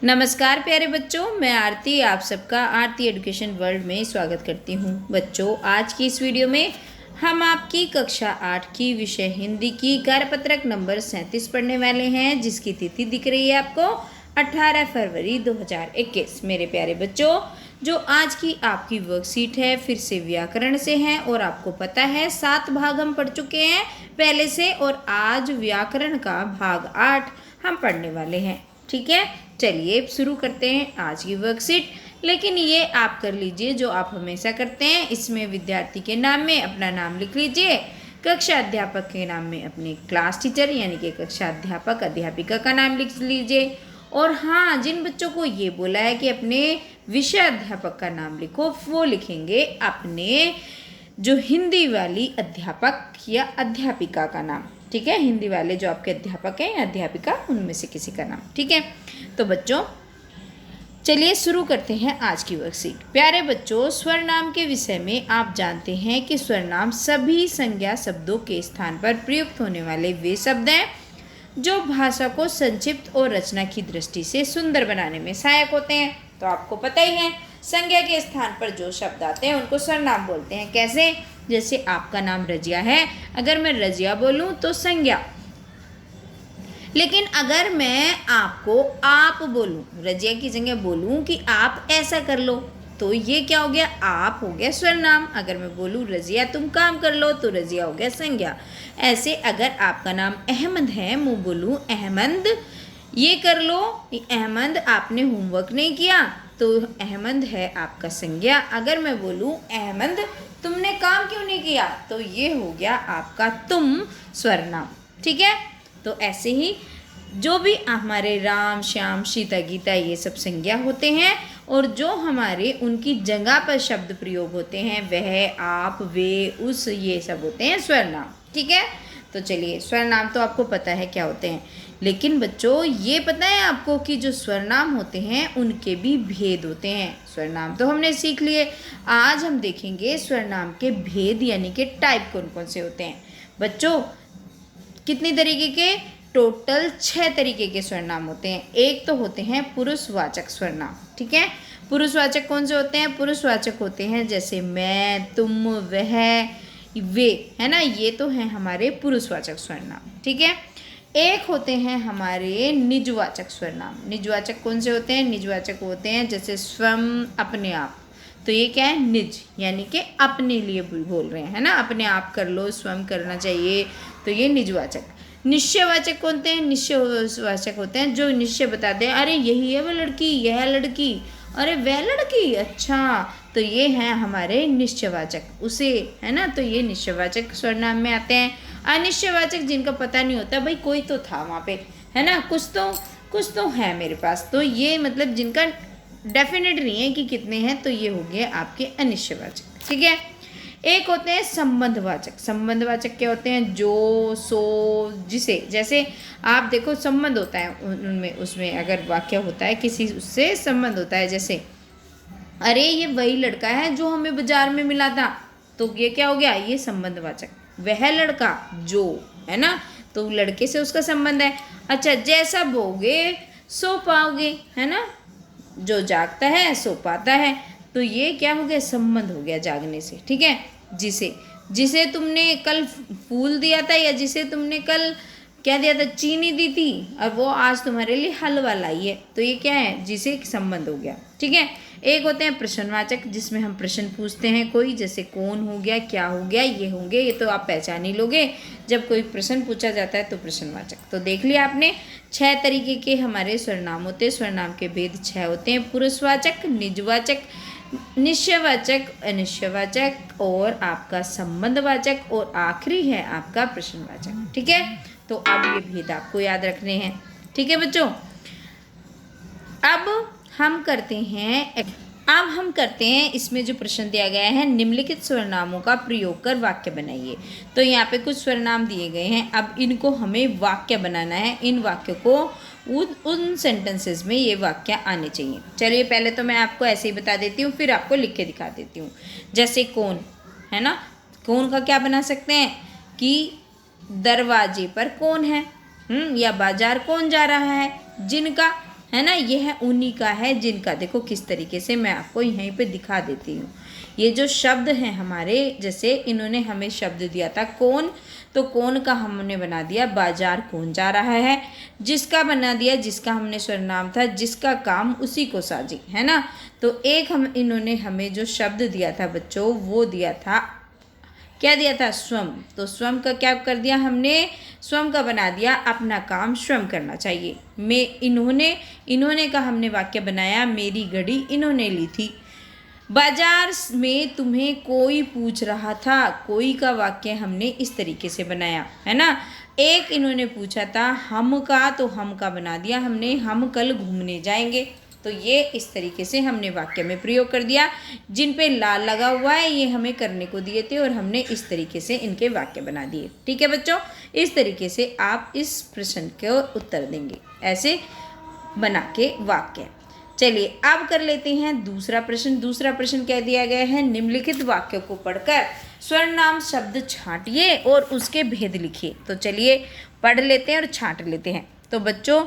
नमस्कार प्यारे बच्चों, मैं आरती आप सबका आरती एजुकेशन वर्ल्ड में स्वागत करती हूँ। बच्चों, आज की इस वीडियो में हम आपकी कक्षा 8 की विषय हिंदी की कार्यपत्रक नंबर 37 पढ़ने वाले हैं, जिसकी तिथि दिख रही है आपको 18 फरवरी 2021। मेरे प्यारे बच्चों, जो आज की आपकी वर्कशीट है फिर से व्याकरण से है और आपको पता है 7 भाग हम पढ़ चुके हैं पहले से, और आज व्याकरण का भाग 8 हम पढ़ने वाले हैं। ठीक है, चलिए शुरू करते हैं आज की वर्कशीट। लेकिन ये आप कर लीजिए जो आप हमेशा करते हैं। इसमें विद्यार्थी के नाम में अपना नाम लिख लीजिए, कक्षा अध्यापक के नाम में अपने क्लास टीचर यानी कि कक्षा अध्यापक अध्यापिका का नाम लिख लीजिए। और हाँ, जिन बच्चों को ये बोला है कि अपने विषय अध्यापक का नाम लिखो, वो लिखेंगे अपने जो हिंदी वाली अध्यापक या अध्यापिका का नाम। ठीक है, हिंदी वाले जो आपके अध्यापक हैं या अध्यापिका, उनमें से किसी का नाम। ठीक है, तो बच्चों चलिए शुरू करते हैं आज की वर्कशीट। प्यारे बच्चों, स्वरनाम के विषय में आप जानते हैं कि स्वरनाम सभी संज्ञा शब्दों के स्थान पर प्रयुक्त होने वाले वे शब्द हैं जो भाषा को संक्षिप्त और रचना की दृष्टि से सुंदर बनाने में सहायक होते हैं। तो आपको पता ही है, संज्ञा के स्थान पर जो शब्द आते हैं उनको स्वरनाम बोलते हैं। कैसे? जैसे आपका नाम रजिया है, अगर मैं रजिया बोलूं तो संज्ञा। लेकिन अगर मैं आपको आप बोलूं, रजिया की जगह बोलूं कि आप ऐसा कर लो, तो ये क्या हो गया? आप हो गया स्वरनाम। अगर मैं बोलूं रजिया तुम काम कर लो, तो रजिया हो गया संज्ञा। ऐसे अगर आपका नाम अहमद है, मैं बोलूं अहमद ये कर लो, अहमद आपने होमवर्क नहीं किया, तो अहमद है आपका संज्ञा। अगर मैं बोलूं अहमद तुमने काम क्यों नहीं किया, तो ये हो गया आपका तुम स्वरनाम। ठीक है, तो ऐसे ही जो भी हमारे राम श्याम सीता गीता ये सब संज्ञा होते हैं, और जो हमारे उनकी जगह पर शब्द प्रयोग होते हैं वह आप वे उस ये सब होते हैं स्वरनाम। ठीक है, तो चलिए स्वरनाम तो आपको पता है क्या होते हैं, लेकिन बच्चों ये पता है आपको कि जो स्वरनाम होते हैं उनके भी भेद होते हैं। स्वरनाम तो हमने सीख लिए, आज हम देखेंगे स्वरनाम के भेद यानी कि टाइप कौन कौन से होते हैं। बच्चों कितनी तरीके के? टोटल 6 तरीके के स्वरनाम होते हैं। एक तो होते हैं पुरुषवाचक स्वरनाम। ठीक है, पुरुषवाचक कौन से होते हैं? पुरुषवाचक होते हैं जैसे मैं, तुम, वह, वे, है ना, ये तो हैं हमारे पुरुषवाचक स्वरनाम। ठीक है, एक होते हैं हमारे निजवाचक स्वरनाम। निजवाचक कौन से होते हैं? निजवाचक होते हैं जैसे स्वयं, अपने आप। तो ये क्या है? निज यानी कि अपने लिए बोल रहे हैं, है ना, अपने आप कर लो, स्वयं करना चाहिए, तो ये निजवाचक। निश्चयवाचक कौन होते हैं? निश्चयवाचक होते हैं जो निश्चय बताते हैं, अरे यही है वह लड़की, यह लड़की, अरे वह लड़की, अच्छा, तो ये हैं हमारे निश्चयवाचक उसे, है ना, तो ये निश्चयवाचक स्वरनाम में आते हैं। अनिश्चयवाचक जिनका पता नहीं होता, भाई कोई तो था वहाँ पे, है ना, कुछ तो है मेरे पास, तो ये मतलब जिनका डेफिनेट नहीं है कि कितने हैं, तो ये हो गए आपके अनिश्चयवाचक। ठीक है, एक होते हैं संबंधवाचक। संबंधवाचक क्या होते हैं? जो, सो, जिसे। जैसे आप देखो संबंध होता है उनमें, उसमें अगर वाक्य होता है किसी उससे संबंध होता है, जैसे अरे ये वही लड़का है जो हमें बाजार में मिला था, तो ये क्या हो गया? ये संबंधवाचक। वह लड़का जो, है ना, तो लड़के से उसका संबंध है। अच्छा, जैसा बोगे सो पाओगे, है ना, जो जागता है सो पाता है, तो ये क्या हो गया? संबंध हो गया जागने से। ठीक है, जिसे तुमने कल फूल दिया था, या जिसे तुमने कल क्या दिया था? चीनी दी थी, और वो आज तुम्हारे लिए हलवा लाई है, तो ये क्या है? जिसे संबंध हो गया। ठीक है, एक होते हैं प्रश्नवाचक, जिसमें हम प्रश्न पूछते हैं कोई, जैसे कौन हो गया, क्या हो गया, ये होंगे, ये तो आप पहचान ही लोगे जब कोई प्रश्न पूछा जाता है, तो प्रश्नवाचक। तो देख लिया आपने, 6 तरीके के हमारे स्वरनाम होते हैं। स्वरनाम के भेद 6 होते हैं: पुरुषवाचक, निजवाचक, निश्चयवाचक, अनिश्चयवाचक, और आपका संबंधवाचक, और आखिरी है आपका प्रश्नवाचक। ठीक है, तो अब ये भेद आपको याद रखने हैं। ठीक है बच्चों, अब हम करते हैं इसमें जो प्रश्न दिया गया है, निम्नलिखित स्वरनामों का प्रयोग कर वाक्य बनाइए। तो यहाँ पे कुछ स्वरनाम दिए गए हैं, अब इनको हमें वाक्य बनाना है। इन वाक्यों को उन सेंटेंसेस में ये वाक्य आने चाहिए। चलिए पहले तो मैं आपको ऐसे ही बता देती हूँ, फिर आपको लिख के दिखा देती हूँ। जैसे कौन, है ना, कौन का क्या बना सकते हैं कि दरवाजे पर कौन है, या बाजार कौन जा रहा है, जिनका, है ना, यह उन्हीं का है जिनका। देखो किस तरीके से मैं आपको यहीं पे दिखा देती हूँ। ये जो शब्द हैं हमारे, जैसे इन्होंने हमें शब्द दिया था कौन, तो कौन का हमने बना दिया बाजार कौन जा रहा है। जिसका बना दिया, जिसका हमने सर्वनाम था, जिसका काम उसी को साजी, है ना। तो एक इन्होंने हमें जो शब्द दिया था बच्चों, वो दिया था, क्या दिया था, स्वयं। तो स्वयं का क्या कर दिया हमने, स्वयं का बना दिया अपना काम स्वयं करना चाहिए। इन्होंने का हमने वाक्य बनाया, मेरी घड़ी इन्होंने ली थी। बाजार में तुम्हें कोई पूछ रहा था, कोई का वाक्य हमने इस तरीके से बनाया, है ना। एक इन्होंने पूछा था हम का, तो हम का बना दिया हमने, हम कल घूमने जाएंगे। तो ये इस तरीके से हमने वाक्य में प्रयोग कर दिया। जिन पे लाल लगा हुआ है ये हमें करने को दिए थे और हमने इस तरीके से इनके वाक्य बना दिए। ठीक है बच्चों, इस तरीके से आप इस प्रश्न के उत्तर देंगे, ऐसे बना के वाक्य। चलिए अब कर लेते हैं दूसरा प्रश्न। दूसरा प्रश्न क्या दिया गया है, निम्नलिखित वाक्यों को पढ़कर सर्वनाम शब्द छांटिए और उसके भेद लिखिए। तो चलिए पढ़ लेते हैं और छांट लेते हैं। तो बच्चों,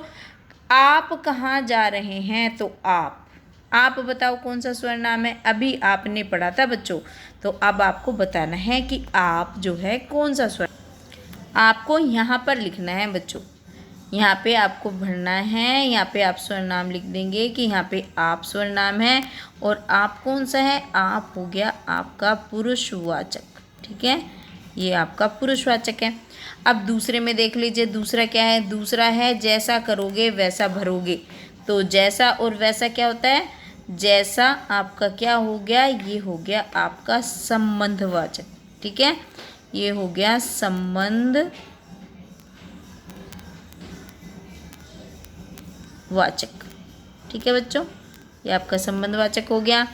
आप कहाँ जा रहे हैं, तो आप बताओ कौन सा सर्वनाम है। अभी आपने पढ़ा था बच्चों, तो अब आपको बताना है कि आप जो है कौन सा स्वर, आपको यहाँ पर लिखना है बच्चों। यहाँ पे आपको भरना है, यहाँ पे आप सर्वनाम लिख देंगे कि यहाँ पे आप सर्वनाम है और आप कौन सा है, आप हो गया आपका पुरुषवाचक। ठीक है, ये आपका पुरुषवाचक है। अब दूसरे में देख लीजिए, दूसरा क्या है, दूसरा है जैसा करोगे वैसा भरोगे। तो जैसा और वैसा क्या होता है, जैसा आपका क्या हो गया, ये हो गया आपका संबंधवाचक। ठीक है, ये हो गया संबंध वाचक। ठीक है बच्चों, ये आपका संबंधवाचक हो गया।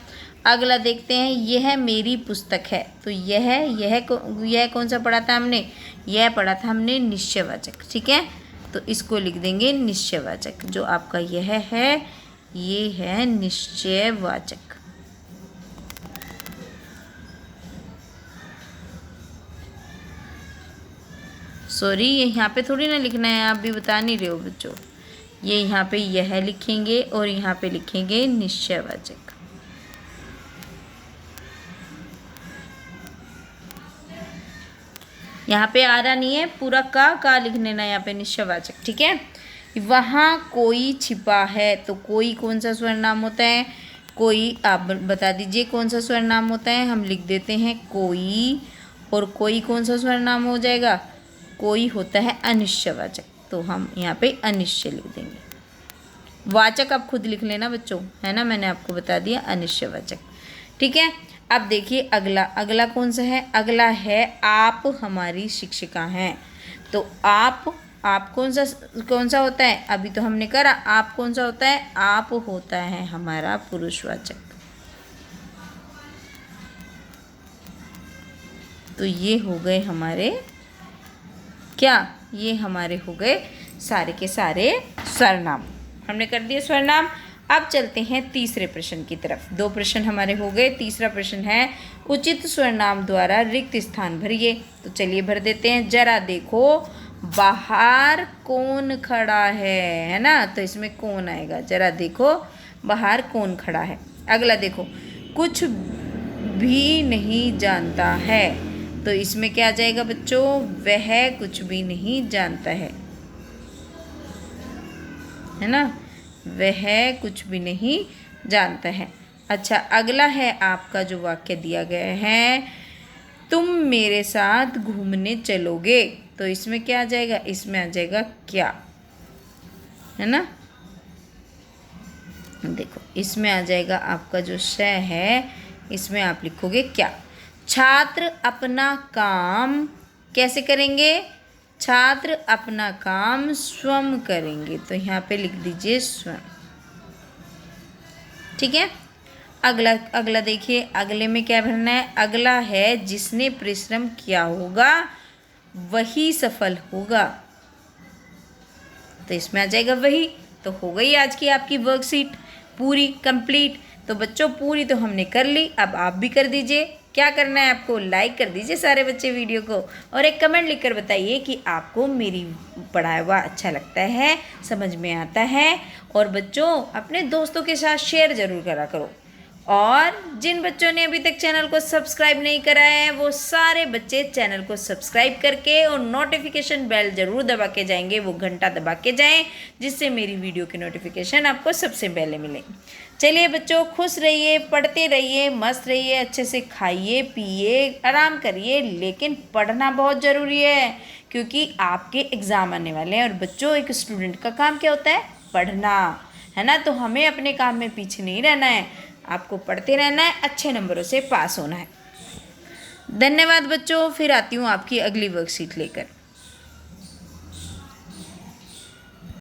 अगला देखते हैं, यह मेरी पुस्तक है। तो यह कौन सा पढ़ा था हमने, यह पढ़ा था हमने निश्चयवाचक। ठीक है, तो इसको लिख देंगे निश्चयवाचक। जो आपका यह है, ये है निश्चयवाचक। सॉरी, ये यहाँ पे थोड़ी ना लिखना है, आप भी बता नहीं रहे हो बच्चों। ये यहाँ पे यह लिखेंगे और यहाँ पे लिखेंगे निश्चयवाचक। यहाँ पे आ रहा नहीं है, पूरा का लिख लेना यहाँ पे निश्चयवाचक। ठीक है, वहाँ कोई छिपा है। तो कोई कौन सा सर्वनाम होता है, कोई आप बता दीजिए कौन सा सर्वनाम होता है। हम लिख देते हैं कोई, और कोई कौन सा सर्वनाम हो जाएगा, कोई होता है अनिश्चयवाचक। तो हम यहाँ पे अनिश्चय लिख देंगे। वाचक आप खुद लिख लेना बच्चों, है ना, मैंने आपको बता दिया अनिश्चयवाचक। ठीक है, अब देखिए अगला कौन सा है, अगला है आप हमारी शिक्षिका हैं। तो आप कौन सा होता है, अभी तो हमने करा, आप कौन सा होता है, आप होता है हमारा पुरुषवाचक। तो ये हो गए हमारे क्या, ये हमारे हो गए सारे के सारे सर्वनाम, हमने कर दिए सर्वनाम। अब चलते हैं तीसरे प्रश्न की तरफ। दो प्रश्न हमारे हो गए, तीसरा प्रश्न है उचित सर्वनाम द्वारा रिक्त स्थान भरिए। तो चलिए भर देते हैं। जरा देखो बाहर कौन खड़ा है ना, तो इसमें कौन आएगा, जरा देखो बाहर कौन खड़ा है। अगला देखो कुछ भी नहीं जानता है। तो इसमें क्या आ जाएगा बच्चों, वह कुछ भी नहीं जानता है ना, वह कुछ भी नहीं जानता है। अच्छा, अगला है आपका जो वाक्य दिया गया है, तुम मेरे साथ घूमने चलोगे। तो इसमें क्या आ जाएगा, इसमें आ जाएगा क्या, है ना। देखो इसमें आ जाएगा आपका जो श है, इसमें आप लिखोगे क्या। छात्र अपना काम कैसे करेंगे, छात्र अपना काम स्वयं करेंगे। तो यहाँ पे लिख दीजिए स्वयं। ठीक है, अगला देखिए, अगले में क्या भरना है, अगला है जिसने परिश्रम किया होगा वही सफल होगा। तो इसमें आ जाएगा वही। तो हो गई आज की आपकी वर्कशीट पूरी कंप्लीट। तो बच्चों पूरी तो हमने कर ली, अब आप भी कर दीजिए। क्या करना है आपको, लाइक कर दीजिए सारे बच्चे वीडियो को, और एक कमेंट लिखकर बताइए कि आपको मेरी पढ़ाया हुआ अच्छा लगता है, समझ में आता है। और बच्चों अपने दोस्तों के साथ शेयर ज़रूर करा करो। और जिन बच्चों ने अभी तक चैनल को सब्सक्राइब नहीं करा है वो सारे बच्चे चैनल को सब्सक्राइब करके और नोटिफिकेशन बेल ज़रूर दबा के जाएंगे, वो घंटा दबा के जाएं, जिससे मेरी वीडियो की नोटिफिकेशन आपको सबसे पहले मिले। चलिए बच्चों, खुश रहिए, पढ़ते रहिए, मस्त रहिए, अच्छे से खाइए पिए, आराम करिए, लेकिन पढ़ना बहुत ज़रूरी है क्योंकि आपके एग्ज़ाम आने वाले हैं। और बच्चों एक स्टूडेंट का काम क्या होता है, पढ़ना, है ना। तो हमें अपने काम में पीछे नहीं रहना है, आपको पढ़ते रहना है, अच्छे नंबरों से पास होना है। धन्यवाद बच्चों, फिर आती हूँ आपकी अगली वर्कशीट लेकर।